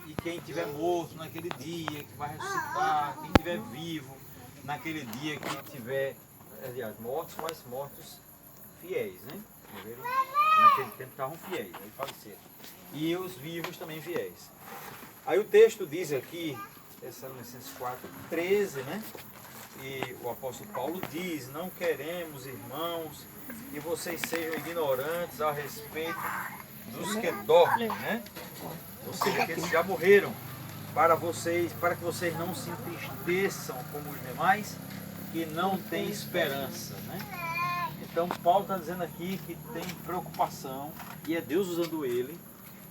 e quem estiver morto naquele dia, que vai ressuscitar, quem estiver vivo naquele dia, que tiver, aliás, mortos, mas mortos fiéis, né? Naquele tempo estavam fiéis, aí faleceram. E os vivos também fiéis. Aí o texto diz aqui, Tessalonicenses 4:13, né? E o apóstolo Paulo diz: não queremos, irmãos, que vocês sejam ignorantes a respeito dos que dormem, né? Ou seja, aqueles que já morreram, para que vocês não se entristeçam como os demais, que não têm esperança, né? Então Paulo está dizendo aqui que tem preocupação, e é Deus usando ele.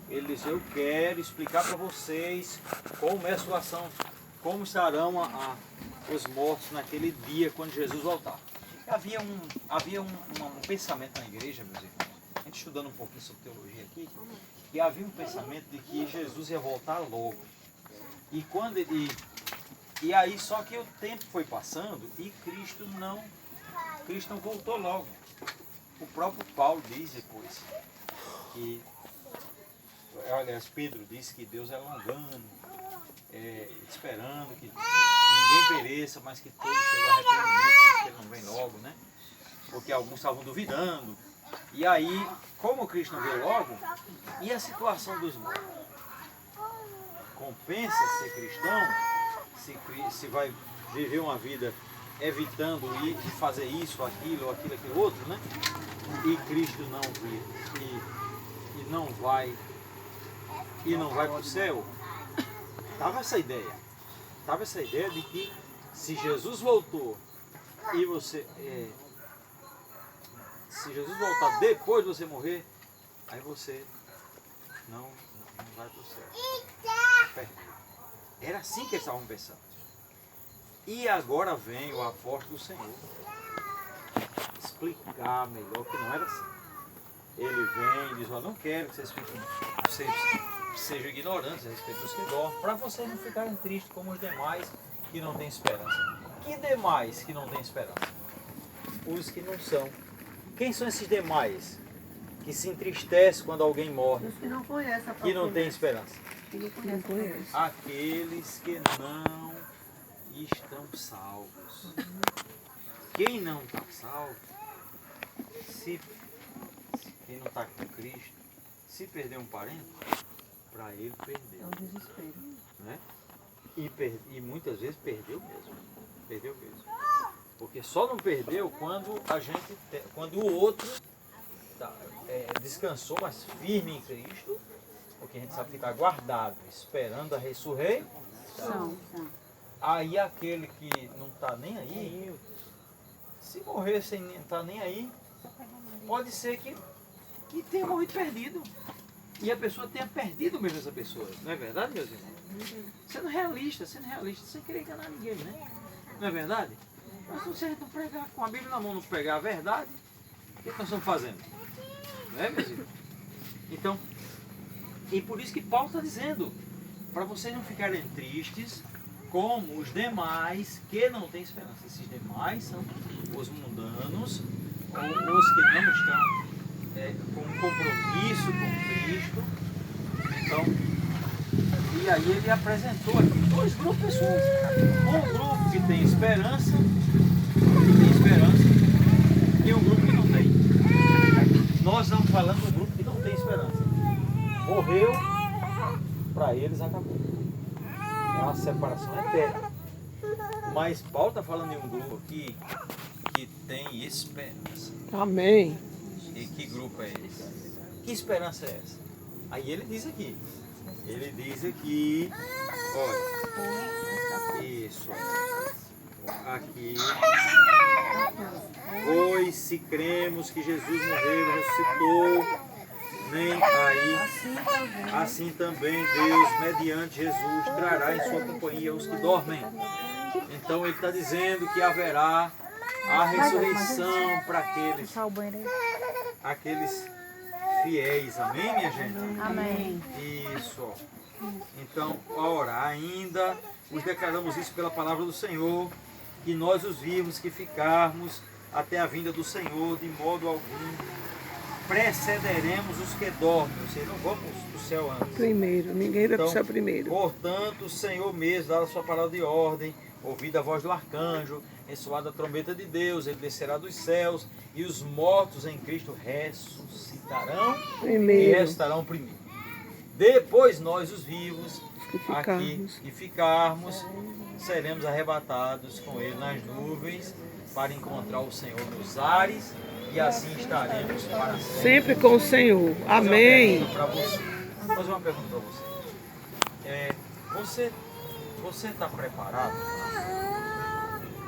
Ele diz: eu quero explicar para vocês como é a situação, como estarão os mortos naquele dia quando Jesus voltar. Havia um pensamento na igreja, meus irmãos, a gente estudando um pouquinho sobre teologia aqui, que havia um pensamento de que Jesus ia voltar logo. E aí só que o tempo foi passando e Cristo não voltou logo. O próprio Paulo diz depois que, aliás, Pedro disse que Deus é longano, esperando que ninguém pereça, mas que todos cheguem ao arrependimento, que ele não vem logo, né? Porque alguns estavam duvidando. E aí, como Cristo não veio logo, e a situação dos mortos? Compensa ser cristão, se vai viver uma vida evitando ir fazer isso, aquilo, aquilo outro, né? E Cristo não vir, e não vai para o céu. Estava essa ideia de que se Jesus voltou e se Jesus voltar depois de você morrer, aí você não vai para o céu. Era assim que eles estavam pensando. E agora vem o apóstolo do Senhor explicar melhor que não era assim. Ele vem e diz: eu não quero que vocês sejam ignorantes a respeito dos que dormem, para vocês não ficarem tristes como os demais que não têm esperança. Que demais que não têm esperança? Os que não são. Quem são esses demais que se entristecem quando alguém morre? Os que não conhecem a que não têm esperança? Que não conhecem. Aqueles que não estão salvos. Quem não está salvo, quem não está com Cristo, se perder um parente, para ele perdeu. É um desespero. Né? E muitas vezes perdeu mesmo. Perdeu mesmo. Porque só não perdeu quando o outro descansou, mas firme em Cristo, porque a gente sabe que está guardado, esperando a ressurreição. Aí aquele que não está nem aí, se morrer sem estar nem aí, pode ser que tenha morrido perdido. E a pessoa tenha perdido mesmo essa pessoa. Não é verdade, meus irmãos? Sendo realista, sem querer enganar ninguém, né? Não é verdade? Mas se a gente não pregar, com a Bíblia na mão, não pregar a verdade, o que nós estamos fazendo? Não é, meus irmãos? Então, e por isso que Paulo está dizendo, para vocês não ficarem tristes, como os demais que não têm esperança. Esses demais são os mundanos, ou os que não estão com um compromisso com Cristo. Então, e aí ele apresentou aqui 2 grupos de pessoas. Um grupo que tem esperança, e um grupo que não tem. Nós estamos falando do grupo que não tem esperança. Morreu, para eles acabou. É uma separação eterna. Mas Paulo está falando de um grupo aqui que tem esperança. Amém. E que grupo é esse? Que esperança é essa? Aí ele diz aqui, olha, isso, aqui, pois se cremos que Jesus morreu e ressuscitou, nem aí, assim também Deus, mediante Jesus, trará em sua companhia os que dormem. Então ele está dizendo que haverá a ressurreição para aqueles fiéis. Amém, minha gente? Amém. Isso. Então, ora, ainda vos declaramos isso pela palavra do Senhor, que nós os vimos que ficarmos até a vinda do Senhor, de modo algum precederemos os que dormem, ou seja, não vamos para o céu antes. Primeiro, ninguém vai Então, pro céu primeiro. Portanto, o Senhor mesmo, dada a sua palavra de ordem, ouvida a voz do arcanjo, ensoada a trombeta de Deus, ele descerá dos céus, e os mortos em Cristo ressuscitarão e Primeiro. restarão primeiro. Depois nós, os vivos, Que aqui ficarmos. que ficarmos, seremos arrebatados com ele nas nuvens para encontrar o Senhor nos ares, e assim estaremos para sempre. Sempre com o Senhor. Amém. Vou fazer uma pergunta para você. Você está preparado?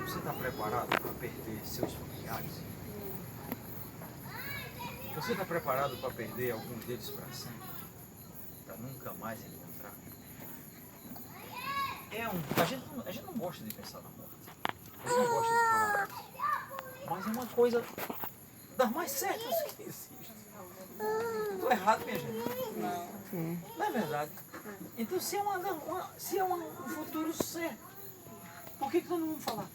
Você está preparado para perder seus familiares? Você está preparado para perder alguns deles para sempre? Para nunca mais encontrar? A gente não gosta de pensar na morte. A gente não gosta de falar disso. Mas é uma coisa das mais certas que existe. Estou errado, minha gente? Não é verdade? Então, se é um futuro certo, por que nós não vamos falar?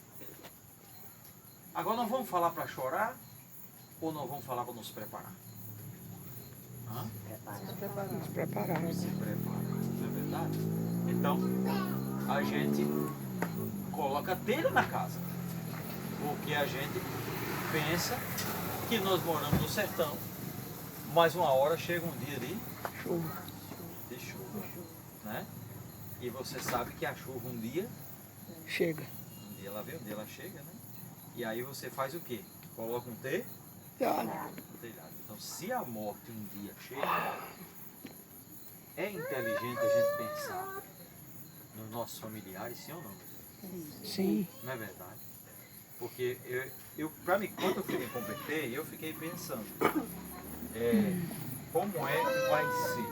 Agora, nós vamos falar para chorar ou nós vamos falar para nos preparar? Hã? Nos prepararmos. Se preparar, não é verdade? Então, a gente coloca telha na casa, porque a gente pensa que nós moramos no sertão, mas uma hora chega um dia de chuva, né? E você sabe que a chuva um dia Chega. ela vem, um dia ela chega, né? E aí você faz o quê? Coloca um telhado. Então, se a morte um dia chega, é inteligente a gente pensar nos nossos familiares, sim ou não? Sim. Não é verdade? Porque quando eu fui me converter, eu fiquei pensando, como é que vai ser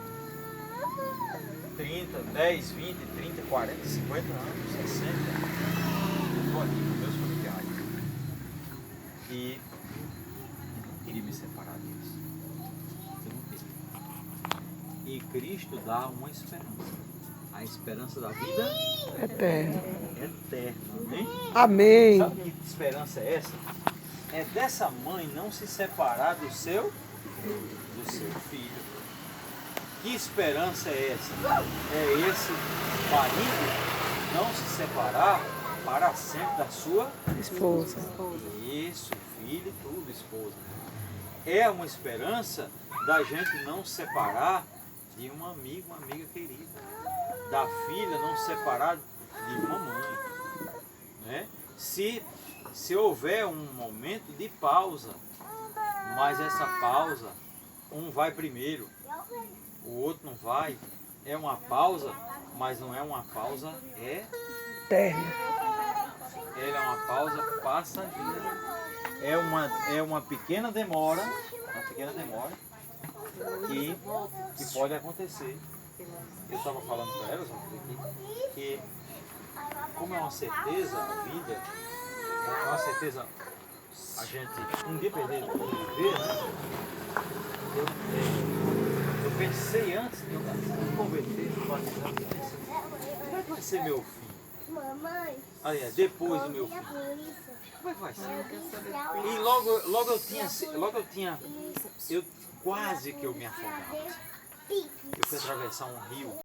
30, 10, 20, 30, 40, 50 anos, 60 anos, eu estou aqui com meus familiares e eu não queria me separar deles. Eu não queria. E Cristo dá uma esperança. A esperança da vida Eterno. eterna. Amém? Amém. Sabe que esperança é essa? É dessa mãe não se separar do seu filho. Que esperança é essa? É esse marido não se separar para sempre da sua Esposa. Isso, filho e tudo, esposa. É uma esperança da gente não se separar de um amigo, uma amiga querida. Da filha não se separar de uma mãe. Né? Se houver um momento de pausa, mas essa pausa, um vai primeiro, o outro não vai, é uma pausa, mas não é uma pausa Eterno. ela é uma pausa passageira. É uma pequena demora, que pode acontecer. Eu estava falando para elas que como é uma certeza a vida, é uma certeza a gente independente de viver, né? Eu pensei antes de eu me converter, como é que vai ser meu filho? Aliás, depois do meu filho. Como é que vai ser? E logo eu quase que eu me afogava. Eu fui atravessar um rio.